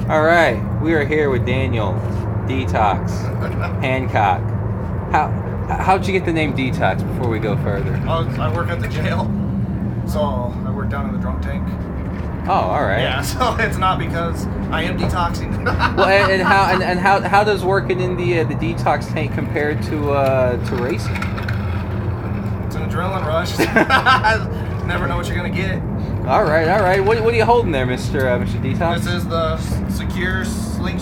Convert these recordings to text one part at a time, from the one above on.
All right, we are here with Daniel, Detox, Hancock. How'd you get the name Detox before we go further? I work at the jail, so I work down in the drunk tank. Oh, all right. Yeah, so it's not because I am detoxing. Well, and how does working in the detox tank compare to racing? It's an adrenaline rush. Never know what you're gonna get. All right. What are you holding there, Mr. Detox? This is the secure sling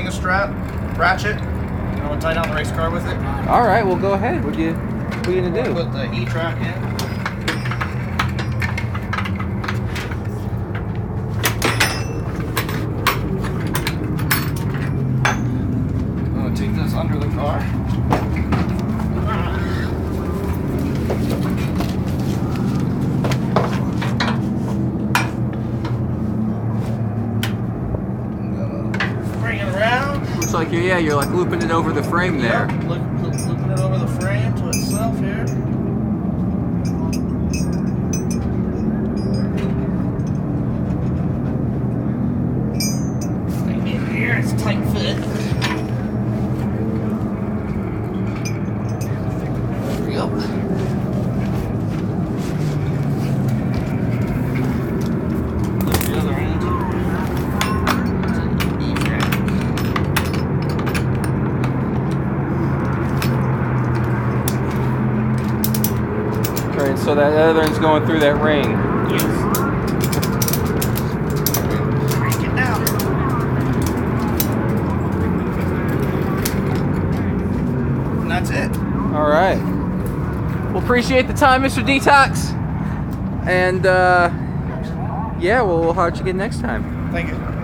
strap ratchet. You know, tie down the race car with it. All right, well go ahead. What are you gonna do? Put the E-track in. I'm gonna take this under the car. Bring it around. Looks like you're like looping it over the frame there. Yep, looping it over the frame to itself here. In here, it's tight fit. There we go. Look the other end. Right, so that other one's going through that ring. Yes. Crank it down. And that's it. All right. Well, appreciate the time, Mr. Detox. And yeah, we'll holler at you again next time. Thank you.